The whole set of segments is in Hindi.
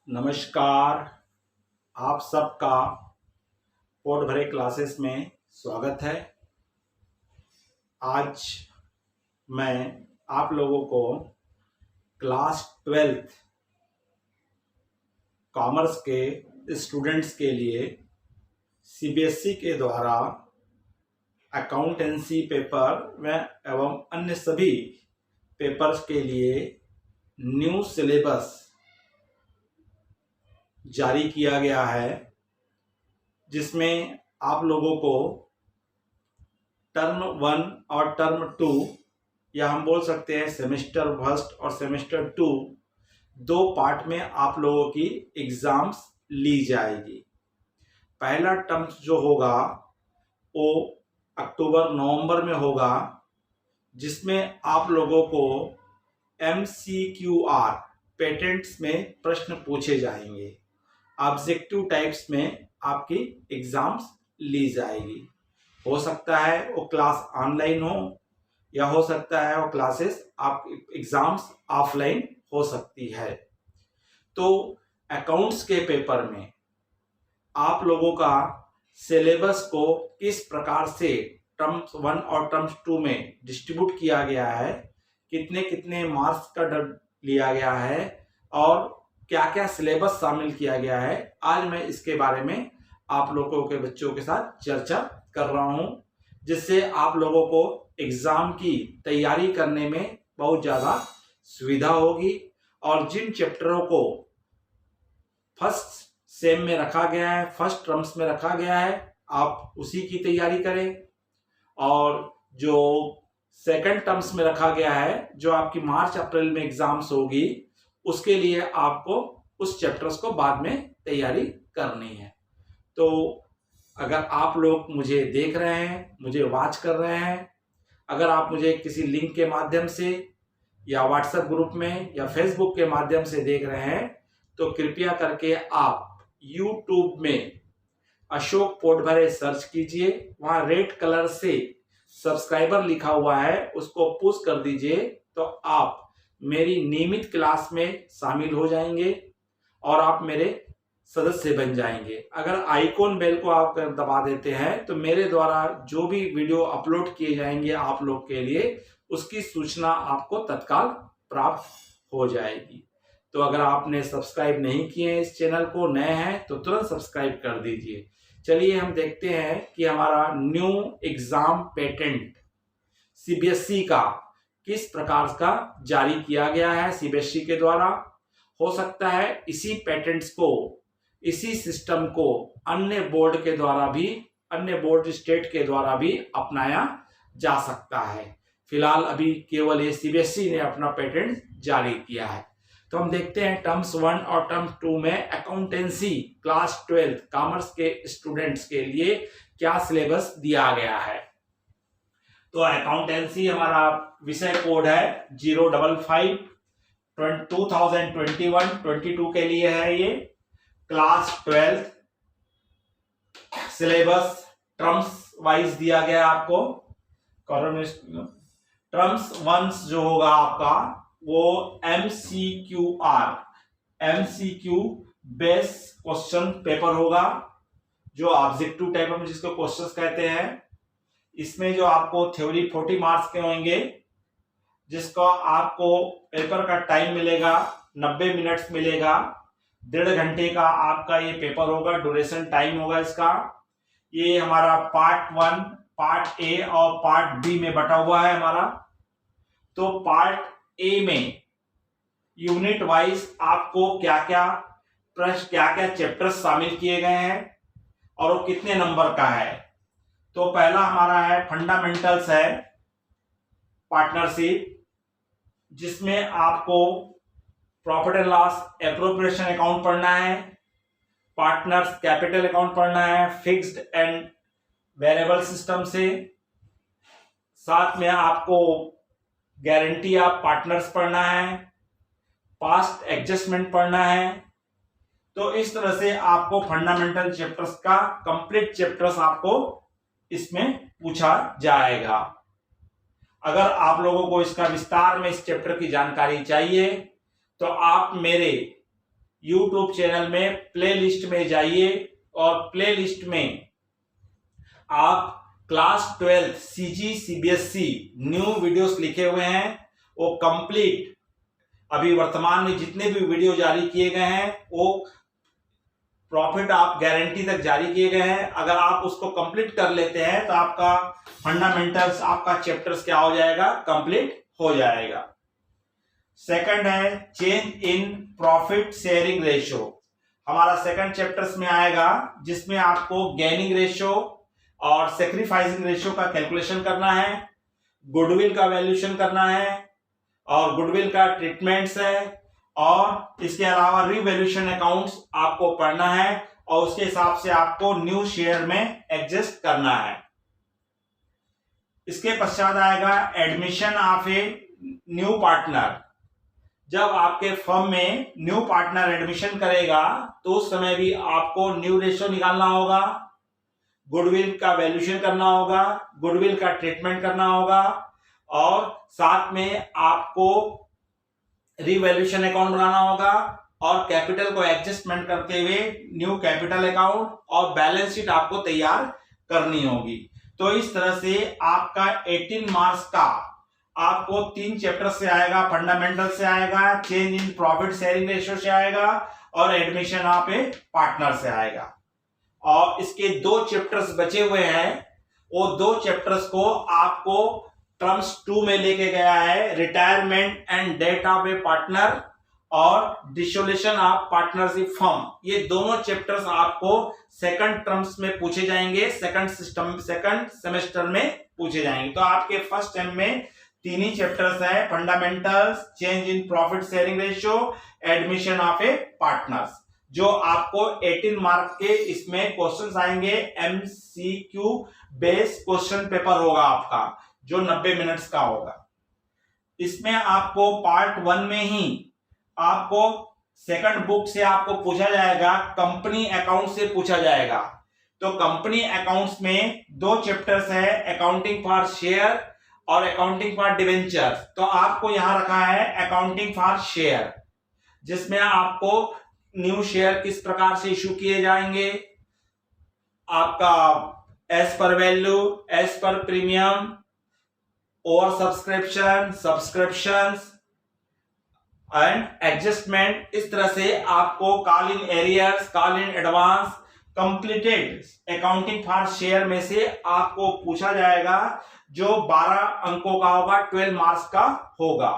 नमस्कार। आप सबका पोट भरे क्लासेस में स्वागत है। आज मैं आप लोगों को क्लास 12th कॉमर्स के स्टूडेंट्स के लिए सीबीएसई के द्वारा अकाउंटेंसी पेपर में एवं अन्य सभी पेपर्स के लिए न्यू सिलेबस जारी किया गया है, जिसमें आप लोगों को टर्म 1 और टर्म 2 या हम बोल सकते हैं सेमेस्टर फर्स्ट और सेमेस्टर 2 दो पार्ट में आप लोगों की एग्जाम्स ली जाएगी। पहला टर्म जो होगा वो अक्टूबर नवंबर में होगा, जिसमें आप लोगों को MCQR पेटेंट्स में प्रश्न पूछे जाएंगे। ऑब्जेक्टिव टाइप्स में आपकी एग्जाम्स ली जाएगी। हो सकता है वो क्लास ऑनलाइन हो या हो सकता है वो क्लासेस आप एग्जाम्स ऑफलाइन हो सकती है। तो अकाउंट्स के पेपर में आप लोगों का सिलेबस को किस प्रकार से टर्म्स 1 और टर्म्स 2 में डिस्ट्रीब्यूट किया गया है, कितने कितने मार्क्स का लिया गया है और क्या क्या सिलेबस शामिल किया गया है, आज मैं इसके बारे में आप लोगों के बच्चों के साथ चर्चा कर रहा हूं, जिससे आप लोगों को एग्जाम की तैयारी करने में बहुत ज़्यादा सुविधा होगी। और जिन चैप्टरों को फर्स्ट सेम में रखा गया है, फर्स्ट टर्म्स में रखा गया है, आप उसी की तैयारी करें। और जो सेकंड टर्म्स में रखा गया है, जो आपकी मार्च अप्रैल में एग्जाम्स होगी, उसके लिए आपको उस चैप्टर्स को बाद में तैयारी करनी है। तो अगर आप लोग मुझे देख रहे हैं, मुझे वॉच कर रहे हैं, अगर आप मुझे किसी लिंक के माध्यम से या व्हाट्सएप ग्रुप में या फेसबुक के माध्यम से देख रहे हैं, तो कृपया करके आप यूट्यूब में अशोक पोटभरे सर्च कीजिए। वहाँ रेड कलर से सब्सक्राइबर लिखा हुआ है, उसको पुश कर दीजिए, तो आप मेरी नियमित क्लास में शामिल हो जाएंगे और आप मेरे सदस्य बन जाएंगे। अगर आइकॉन बेल को आप दबा देते हैं तो मेरे द्वारा जो भी वीडियो अपलोड किए जाएंगे आप लोग के लिए, उसकी सूचना आपको तत्काल प्राप्त हो जाएगी। तो अगर आपने सब्सक्राइब नहीं किए हैं, इस चैनल को नए हैं, तो तुरंत सब्सक्राइब कर दीजिए। चलिए हम देखते हैं कि हमारा न्यू एग्जाम पेटेंट सीबीएसई का किस प्रकार का जारी किया गया है सीबीएसई के द्वारा। हो सकता है इसी पेटेंट्स को, इसी सिस्टम को अन्य बोर्ड के द्वारा भी, अन्य बोर्ड स्टेट के द्वारा भी अपनाया जा सकता है। फिलहाल अभी केवल ये सीबीएसई ने अपना पेटेंट जारी किया है। तो हम देखते हैं टर्म्स 1 और टर्म्स 2 में अकाउंटेंसी क्लास 12 कॉमर्स के स्टूडेंट्स के लिए क्या सिलेबस दिया गया है। तो अकाउंटेंसी हमारा विषय कोड है 055 2021-22 के लिए है। ये क्लास 12 सिलेबस टर्म्स वाइज दिया गया आपको। टर्म्स 1 जो होगा आपका वो MCQ बेस क्वेश्चन पेपर होगा, जो ऑब्जेक्टिव टाइप में जिसको क्वेश्चंस कहते हैं। इसमें जो आपको थ्योरी 40 मार्क्स के होंगे, जिसका आपको पेपर का टाइम मिलेगा 90 मिनट्स मिलेगा। 1.5 घंटे का आपका ये पेपर होगा, ड्यूरेशन टाइम होगा इसका। ये हमारा पार्ट 1, पार्ट ए और पार्ट बी में बटा हुआ है हमारा। तो पार्ट ए में यूनिट वाइज आपको क्या क्या प्रश्न, क्या क्या चैप्टर्स शामिल किए गए हैं और वो कितने नंबर का है। तो पहला हमारा है फंडामेंटल्स है पार्टनरशिप, जिसमें आपको profit and loss appropriation account पढ़ना है, पार्टनर्स कैपिटल अकाउंट पढ़ना है, फिक्स्ड एंड वेरिएबल सिस्टम से। साथ में आपको गारंटी ऑफ पार्टनर्स पढ़ना है, पास्ट एडजस्टमेंट पढ़ना है। तो इस तरह से आपको फंडामेंटल चैप्टर्स का कंप्लीट चैप्टर्स आपको इसमें पूछा जाएगा। अगर आप लोगों को इसका विस्तार में इस चैप्टर की जानकारी चाहिए तो आप मेरे यूट्यूब चैनल में प्लेलिस्ट में जाइए और प्लेलिस्ट में आप class 12 CG CBSE new videos लिखे हुए हैं, वो कंप्लीट अभी वर्तमान में जितने भी वीडियो जारी किए गए हैं वो प्रॉफिट आप गारंटी तक जारी किए गए हैं। अगर आप उसको कंप्लीट कर लेते हैं तो आपका फंडामेंटल्स, आपका चैप्टर्स क्या हो जाएगा, कंप्लीट हो जाएगा। सेकंड है change in profit sharing ratio, हमारा सेकंड चैप्टर्स में आएगा, जिसमें आपको गेनिंग रेशियो और सेक्रीफाइसिंग रेशियो का कैलकुलेशन करना है, गुडविल का वैल्यूएशन करना है और गुडविल का ट्रीटमेंट्स है, और इसके अलावा रिवैल्यूएशन अकाउंट्स आपको पढ़ना है और उसके हिसाब से आपको न्यू शेयर में एडजस्ट करना है। इसके पश्चात आएगा admission of a new partner, जब आपके फर्म में न्यू पार्टनर एडमिशन करेगा तो उस समय भी आपको न्यू रेशियो निकालना होगा, गुडविल का वैल्यूएशन करना होगा, गुडविल का ट्रीटमेंट करना होगा और साथ में आपको रिवैल्यूएशन अकाउंट बनाना होगा और कैपिटल को एडजस्टमेंट करते हुए न्यू कैपिटल अकाउंट और बैलेंस शीट आपको तैयार करनी होगी। तो इस तरह से आपका 18 मार्क्स का आपको 3 चैप्टर से आएगा, फंडामेंटल से आएगा, change in profit sharing ratio से आएगा और एडमिशन ऑफ ए पार्टनर से आएगा। और इसके 2 चैप्टर्स बचे हुए हैं, वो 2 चैप्टर्स को आपको टर्म्स 2 में लेके गया है, retirement and death of A partner और डिसोल्यूशन ऑफ पार्टनरशिप फर्म। ये दोनों चैप्टर्स आपको सेकंड टर्म्स में पूछे जाएंगे, सेकंड सेमेस्टर में पूछे जाएंगे। तो आपके फर्स्ट टर्म में 3 ही चैप्टर्स है, fundamentals, change in profit sharing ratio, admission of A partners, जो आपको 18 मार्क के इसमें क्वेश्चंस आएंगे। एमसीक्यू बेस्ड क्वेश्चन पेपर होगा आपका, जो 90 मिनट्स का होगा। इसमें आपको पार्ट 1 में ही आपको सेकंड बुक से आपको पूछा जाएगा, कंपनी अकाउंट से पूछा जाएगा। तो कंपनी अकाउंट्स में 2 चैप्टर्स है, अकाउंटिंग फॉर शेयर और अकाउंटिंग फॉर डिवेंचर। तो आपको यहां रखा है अकाउंटिंग फॉर शेयर, जिसमें आपको न्यू शेयर किस प्रकार से इशू किए जाएंगे, आपका as per value, as per premium, over subscription, subscriptions and adjustment. इस तरह से आपको call in arrears, call in advance, completed accounting for share में से आपको पूछा जाएगा, जो 12 अंकों का होगा, 12 मार्क्स का होगा।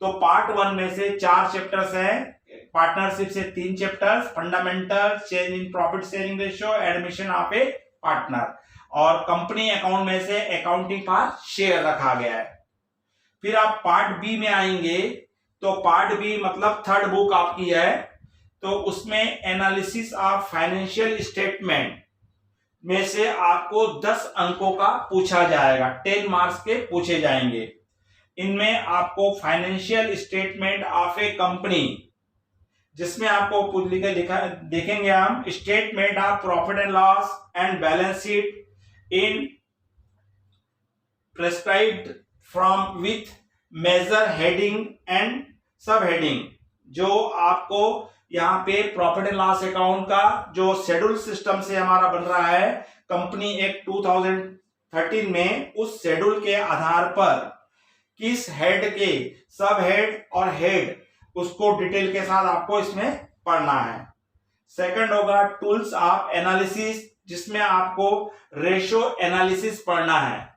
तो पार्ट 1 में से 4 चैप्टर्स हैं, पार्टनरशिप से 3 chapters, fundamental, change in profit sharing ratio, admission of A partner, और कंपनी अकाउंट में से अकाउंटिंग फॉर शेयर रखा गया है। फिर आप पार्ट बी में आएंगे, तो पार्ट बी मतलब थर्ड बुक आपकी है, तो उसमें एनालिसिस ऑफ फाइनेंशियल स्टेटमेंट में से आपको 10 अंकों का पूछा जाएगा, 10 मार्क्स के पूछे जाएंगे। इनमें आपको financial statement of a company, जिसमें आपको लिखा देखेंगे हम, statement of profit and loss and balance sheet in prescribed from with major heading and sub heading. जो आपको यहाँ पे प्रॉफिट एंड लॉस अकाउंट का जो शेड्यूल सिस्टम से हमारा बन रहा है कंपनी एक्ट 2013 में, उस शेड्यूल के आधार पर किस हेड के सब हेड और हेड, उसको डिटेल के साथ आपको इसमें पढ़ना है। सेकंड होगा टूल्स ऑफ एनालिसिस, जिसमें आपको रेशो एनालिसिस पढ़ना है,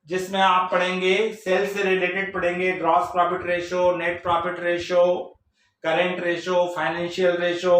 जिसमें आप पढ़ेंगे सेल से रिलेटेड पढ़ेंगे, gross profit ratio, net profit ratio, current ratio, financial ratio,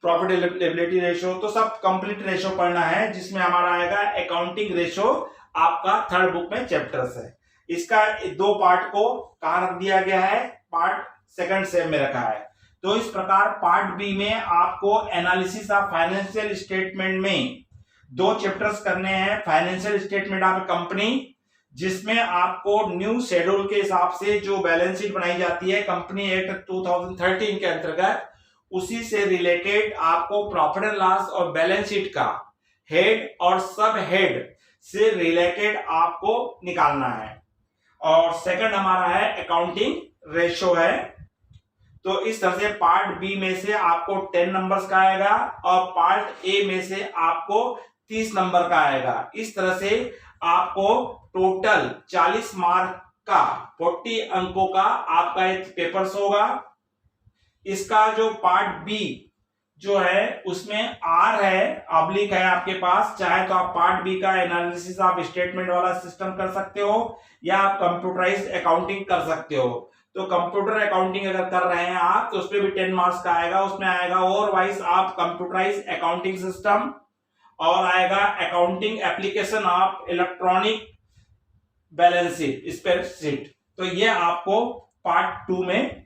profitability ratio, तो सब कंप्लीट रेशो पढ़ना है, जिसमें हमारा आएगा अकाउंटिंग रेशो, आपका थर्ड बुक में चैप्टर्स है। इसका 2 पार्ट को कहां रख दिया गया है, पार्ट सेकंड सेम में रखा है। तो इस प्रकार पार्ट बी में आपको एनालिसिस ऑफ फाइनेंशियल स्टेटमेंट में 2 चैप्टर्स करने हैं, फाइनेंशियल स्टेटमेंट ऑफ कंपनी, जिसमें आपको न्यू शेड्यूल के हिसाब से जो बैलेंस शीट बनाई जाती है कंपनी एक्ट 2013 के अंतर्गत, उसी से रिलेटेड आपको प्रॉफिट एंड लॉस और बैलेंस शीट का हेड और सब हेड से रिलेटेड आपको निकालना है। और सेकंड हमारा है अकाउंटिंग रेशो है। तो इस तरह से पार्ट बी में से आपको 10 नंबर्स का आएगा और पार्ट ए में से आपको 30 नंबर का आएगा। इस तरह से आपको टोटल 40 मार्क का 40 अंकों का आपका एक पेपर्स होगा। इसका जो पार्ट बी जो है उसमें आर है, ऑब्लिक है आपके पास, चाहे तो आप पार्ट बी का एनालिसिस आप स्टेटमेंट वाला सिस्टम कर सकते हो या आप कंप्यूटराइज्ड अकाउंटिंग कर सकते हो। तो कंप्यूटर अकाउंटिंग अगर कर रहे हैं आप तो उसपे भी 10 मार्क्स का आएगा, उसमें आएगा और वाइज आप कंप्यूटराइज्ड अकाउंटिंग सिस्टम और आएगा accounting application of electronic balance sheet, spreadsheet. तो ये आपको पार्ट 2 में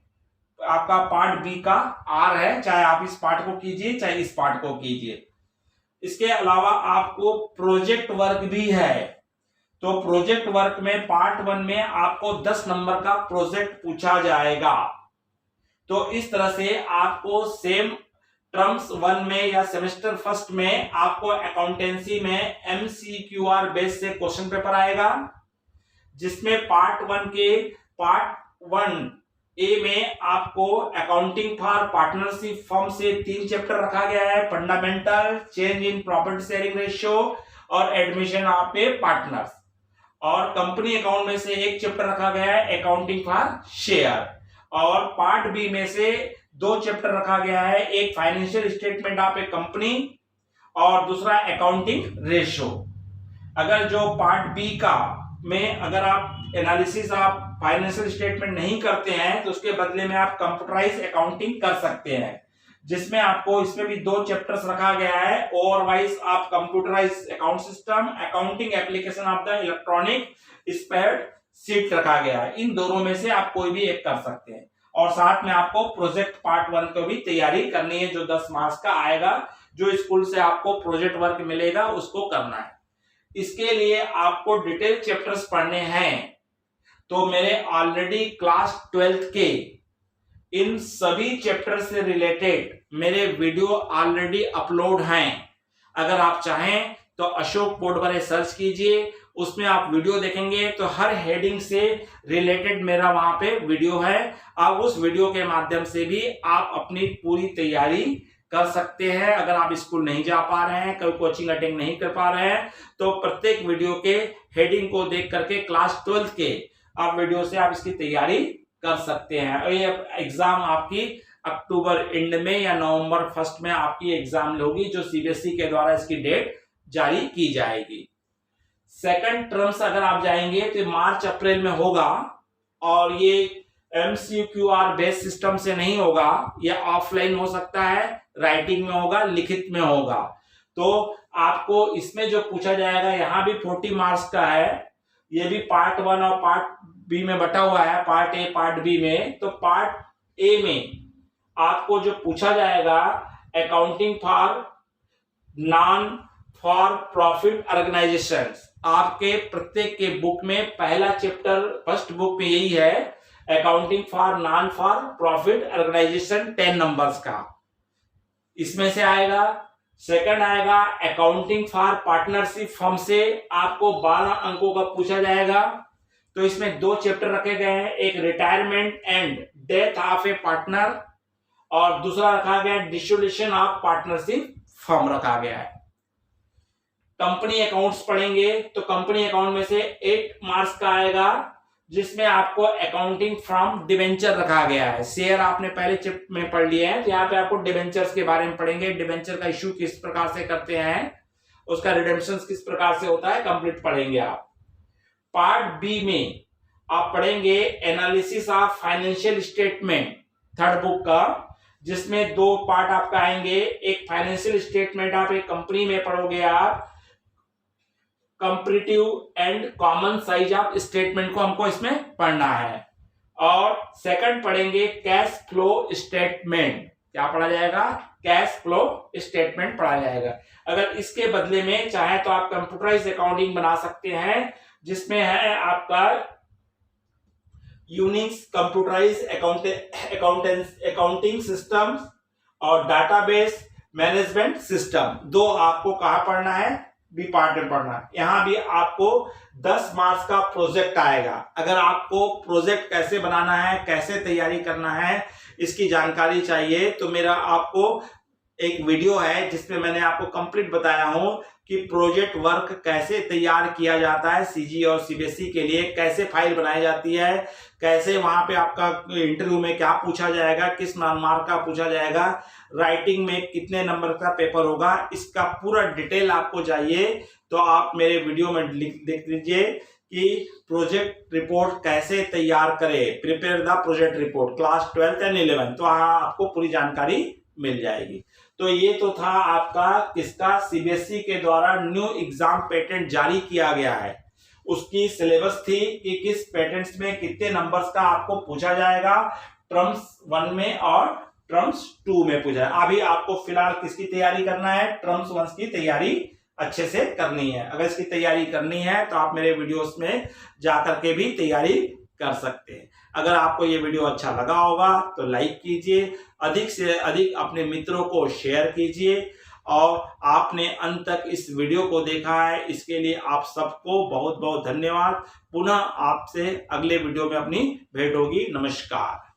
आपका पार्ट बी का आर है, चाहे आप इस पार्ट को कीजिए चाहे इस पार्ट को कीजिए। इसके अलावा आपको प्रोजेक्ट वर्क भी है। तो प्रोजेक्ट वर्क में पार्ट 1 में आपको 10 नंबर का प्रोजेक्ट पूछा जाएगा। तो इस तरह से आपको सेम टर्म्स 1 में या सेमेस्टर फर्स्ट में आपको अकाउंटेंसी में MCQR बेस से क्वेश्चन पेपर आएगा, जिसमें पार्ट 1 के पार्ट 1 ए में आपको अकाउंटिंग फॉर पार्टनरशिप फर्म से 3 चैप्टर रखा गया है, fundamental, change in profit sharing ratio और एडमिशन ऑफ ए पार्टनर्स। और कंपनी अकाउंट में से 1 चैप्टर रखा गया है, अकाउंटिंग फॉर शेयर। और पार्ट बी में से 2 चैप्टर रखा गया है, एक financial statement of a company और दूसरा अकाउंटिंग रेशियो। अगर जो पार्ट बी का में अगर आप एनालिसिस आप फाइनेंशियल स्टेटमेंट नहीं करते हैं तो उसके बदले में आप कंप्यूटराइज अकाउंटिंग कर सकते हैं, जिसमें आपको इसमें भी 2 चैप्टर्स रखा गया है, ओवरवाइज आप computerise account system, accounting application of the electronic spreadsheet रखा गया है। इन दोनों में से आप कोई भी एक कर सकते हैं। और साथ में आपको प्रोजेक्ट पार्ट 1 को भी तैयारी करनी है, जो 10 मार्क्स का आएगा, जो स्कूल से आपको प्रोजेक्ट वर्क मिलेगा उसको करना है। इसके लिए आपको डिटेल चैप्टर्स पढ़ने हैं तो मेरे ऑलरेडी क्लास 12th के इन सभी चैप्टर से रिलेटेड मेरे वीडियो ऑलरेडी अपलोड हैं। अगर आप चाहें तो अशोक पोडवरे सर्च कीजिए, उसमें आप वीडियो देखेंगे तो हर हेडिंग से रिलेटेड मेरा वहां पे वीडियो है। आप उस वीडियो के माध्यम से भी आप अपनी पूरी तैयारी कर सकते हैं। अगर आप स्कूल नहीं जा पा रहे हैं, कोई कोचिंग अटेंड नहीं कर पा रहे हैं, तो प्रत्येक वीडियो के हेडिंग को देख करके क्लास 12th के आप वीडियो से आप इसकी तैयारी कर सकते हैं। और ये एग्जाम आपकी अक्टूबर एंड में या नवंबर फर्स्ट में आपकी एग्जाम होगी, जो सीबीएसई के द्वारा इसकी डेट जारी की जाएगी। सेकंड टर्म्स अगर आप जाएंगे तो मार्च अप्रैल में होगा, और ये MCQR बेस्ड सिस्टम से नहीं होगा, यह ऑफलाइन हो सकता है, राइटिंग में होगा, लिखित में होगा। तो आपको इसमें जो पूछा जाएगा यहाँ भी 40 मार्क्स का है। ये भी पार्ट 1 और पार्ट बी में बटा हुआ है, पार्ट ए पार्ट बी में। तो पार्ट ए में आपको जो पूछा जाएगा accounting for non for profit organisation, आपके प्रत्येक के बुक में पहला चैप्टर फर्स्ट बुक में यही है, accounting for non for profit organisation 10 numbers का इसमें से आएगा। सेकंड आएगा अकाउंटिंग फॉर पार्टनरशिप फर्म से आपको 12 अंकों का पूछा जाएगा। तो इसमें 2 चैप्टर रखे गए हैं, एक retirement and death of A partner और दूसरा रखा गया डिसोल्यूशन ऑफ पार्टनरशिप फर्म रखा गया है। कंपनी अकाउंट्स पढ़ेंगे तो कंपनी अकाउंट में से 8 मार्क्स का आएगा, जिसमें आपको अकाउंटिंग फ्रॉम डिवेंचर रखा गया है। शेयर आपने पहले चैप्टर में पढ़ लिए हैं, तो यहाँ पे आपको डिवेंचर्स के बारे में पढ़ेंगे, डिवेंचर का इश्यू किस प्रकार से करते हैं, उसका रिडेम्पशन किस प्रकार से होता है, कंप्लीट पढ़ेंगे आप। पार्ट बी में आप पढ़ेंगे analysis of financial statement third book का, जिसमें 2 पार्ट आपका आएंगे। एक फाइनेंशियल स्टेटमेंट आप एक कंपनी में पढ़ोगे आप, comparative and common size of statement को हमको इसमें पढ़ना है। और सेकंड पढ़ेंगे कैश फ्लो स्टेटमेंट। क्या पढ़ा जाएगा? कैश फ्लो स्टेटमेंट पढ़ा जाएगा। अगर इसके बदले में चाहे तो आप कंप्यूटराइज अकाउंटिंग बना सकते हैं, जिसमें है आपका यूनिक्स कंप्यूटराइज अकाउंटिंग सिस्टम और डाटाबेस मैनेजमेंट सिस्टम। 2 आपको कहां पढ़ना है? भी पार्ट में पढ़ना है। यहाँ भी आपको 10 मार्क्स का प्रोजेक्ट आएगा। अगर आपको प्रोजेक्ट कैसे बनाना है, कैसे तैयारी करना है, इसकी जानकारी चाहिए तो मेरा आपको एक वीडियो है जिसमें मैंने आपको कंप्लीट बताया हूं कि प्रोजेक्ट वर्क कैसे तैयार किया जाता है सीजी और सीबीएसई के लिए, कैसे फाइल बनाई जाती है, कैसे वहां पे आपका इंटरव्यू में क्या पूछा जाएगा, किस मार्क का पूछा जाएगा, राइटिंग में कितने नंबर का पेपर होगा, इसका पूरा डिटेल आपको चाहिए तो आप मेरे वीडियो में देख लीजिए कि प्रोजेक्ट रिपोर्ट कैसे तैयार करें, prepare the project report class 12th and 11th। तो वहां आपको पूरी जानकारी मिल जाएगी। तो ये तो था आपका किसका, सीबीएसई के द्वारा न्यू एग्जाम पैटर्न जारी किया गया है, उसकी सिलेबस थी कि किस पैटर्न्स में कितने नंबर्स का आपको पूछा जाएगा, टर्म्स 1 में और टर्म्स 2 में पूछा है। अभी आपको फिलहाल किसकी तैयारी करना है, टर्म्स 1 की तैयारी अच्छे से करनी है। अगर इसकी तैयारी करनी है तो आप मेरे वीडियोस में जाकर के भी तैयारी कर सकते हैं। अगर आपको ये वीडियो अच्छा लगा होगा तो लाइक कीजिए, अधिक से अधिक अपने मित्रों को शेयर कीजिए, और आपने अंत तक इस वीडियो को देखा है इसके लिए आप सबको बहुत बहुत धन्यवाद। पुनः आपसे अगले वीडियो में अपनी भेंट होगी। नमस्कार।